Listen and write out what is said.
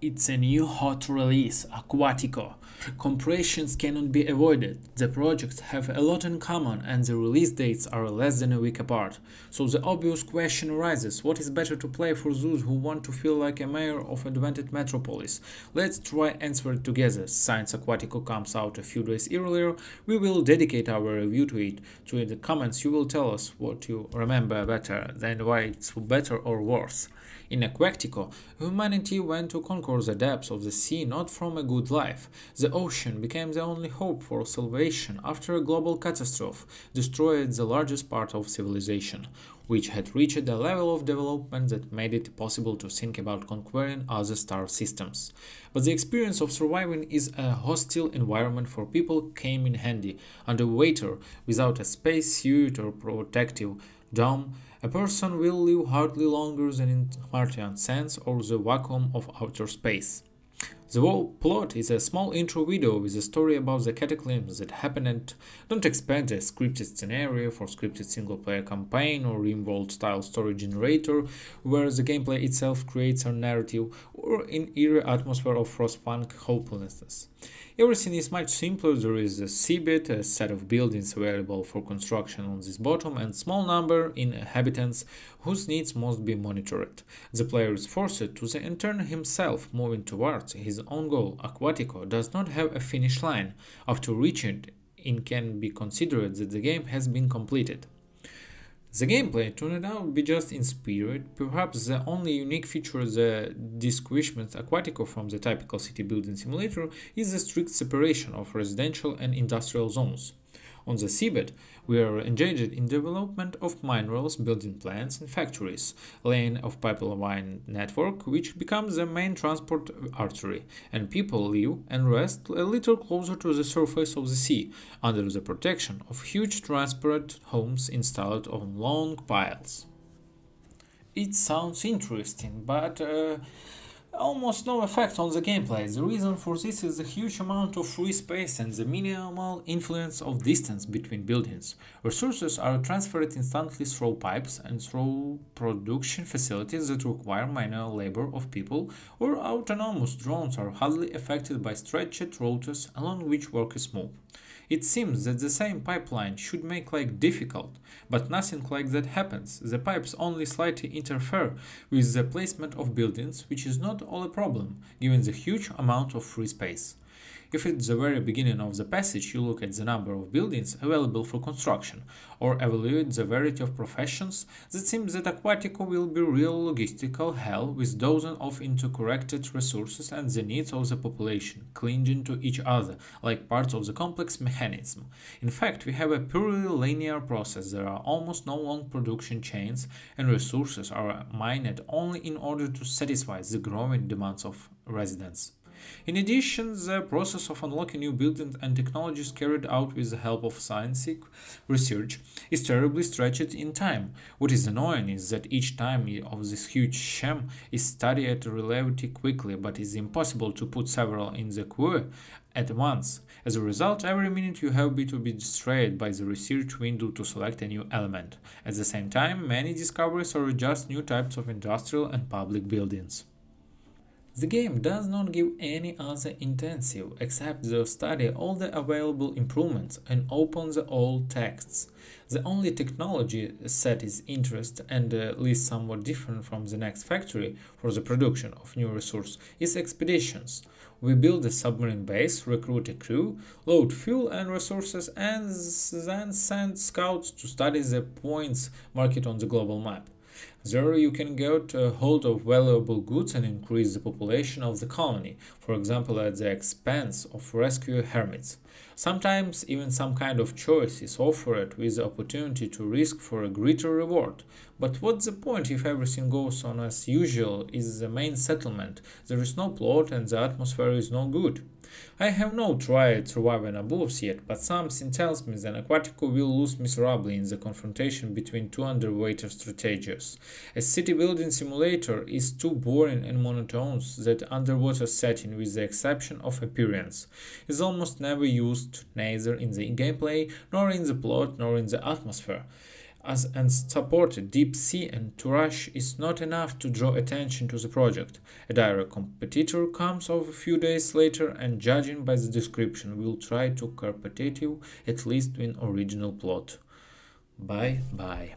It's a new hot release, Aquatico. Comparisons cannot be avoided. The projects have a lot in common and the release dates are less than a week apart. So the obvious question arises, what is better to play for those who want to feel like a mayor of a advented metropolis? Let's try answer it together. Since Aquatico comes out a few days earlier, we will dedicate our review to it. So in the comments you will tell us what you remember better, then why it's better or worse. In Aquatico, humanity went to conquer the depths of the sea not from a good life. The ocean became the only hope for salvation after a global catastrophe destroyed the largest part of civilization, which had reached a level of development that made it possible to think about conquering other star systems. But the experience of surviving is a hostile environment for people came in handy. Underwater, without a space suit or protective dome, a person will live hardly longer than in Martian sands or the vacuum of outer space. The whole plot is a small intro video with a story about the cataclysms that happened and don't expect a scripted scenario for scripted single-player campaign or RimWorld style story generator where the gameplay itself creates a narrative or an eerie atmosphere of frostpunk hopelessness. Everything is much simpler. There is a seabed, a set of buildings available for construction on this bottom, and small number in inhabitants whose needs must be monitored. The player is forced to the intern himself, moving towards his own goal. Aquatico does not have a finish line. After reaching it can be considered that the game has been completed. The gameplay turned out to be just in spirit. Perhaps the only unique feature that distinguishes Aquatico from the typical city building simulator is the strict separation of residential and industrial zones. On the seabed, we are engaged in development of minerals, building plants and factories, laying of pipeline network which becomes the main transport artery, and people live and rest a little closer to the surface of the sea, under the protection of huge transparent homes installed on long piles. It sounds interesting, but almost no effect on the gameplay. The reason for this is the huge amount of free space and the minimal influence of distance between buildings. Resources are transferred instantly through pipes and through production facilities that require manual labor of people, or autonomous drones are hardly affected by stretched routes along which work is smooth. It seems that the same pipeline should make life difficult, but nothing like that happens. The pipes only slightly interfere with the placement of buildings, which is not all a problem, given the huge amount of free space. If at the very beginning of the passage you look at the number of buildings available for construction, or evaluate the variety of professions, it seems that Aquatico will be real logistical hell with dozens of interconnected resources and the needs of the population clinging to each other like parts of the complex mechanism. In fact, we have a purely linear process. There are almost no long production chains and resources are mined only in order to satisfy the growing demands of residents. In addition, the process of unlocking new buildings and technologies carried out with the help of scientific research is terribly stretched in time. What is annoying is that each time of this huge sham is studied relatively quickly, but it is impossible to put several in the queue at once. As a result, every minute you have to be distracted by the research window to select a new element. At the same time, many discoveries are just new types of industrial and public buildings. The game does not give any other intensive except to study all the available improvements and open the old texts. The only technology set is interest and at least somewhat different from the next factory for the production of new resource is expeditions. We build a submarine base, recruit a crew, load fuel and resources and then send scouts to study the points marked on the global map. There you can get a hold of valuable goods and increase the population of the colony, for example at the expense of rescue hermits. Sometimes even some kind of choice is offered with the opportunity to risk for a greater reward. But what's the point if everything goes on as usual is the main settlement, there is no plot and the atmosphere is no good? I have not tried surviving above yet, but something tells me that Aquatico will lose miserably in the confrontation between two underwater strategies. A city building simulator is too boring and monotonous that underwater setting, with the exception of appearance, is almost never used, neither in the gameplay, nor in the plot, nor in the atmosphere. As unsupported deep sea and to rush is not enough to draw attention to the project. A direct competitor comes over a few days later and, judging by the description, will try to carpet you at least in original plot. Bye bye.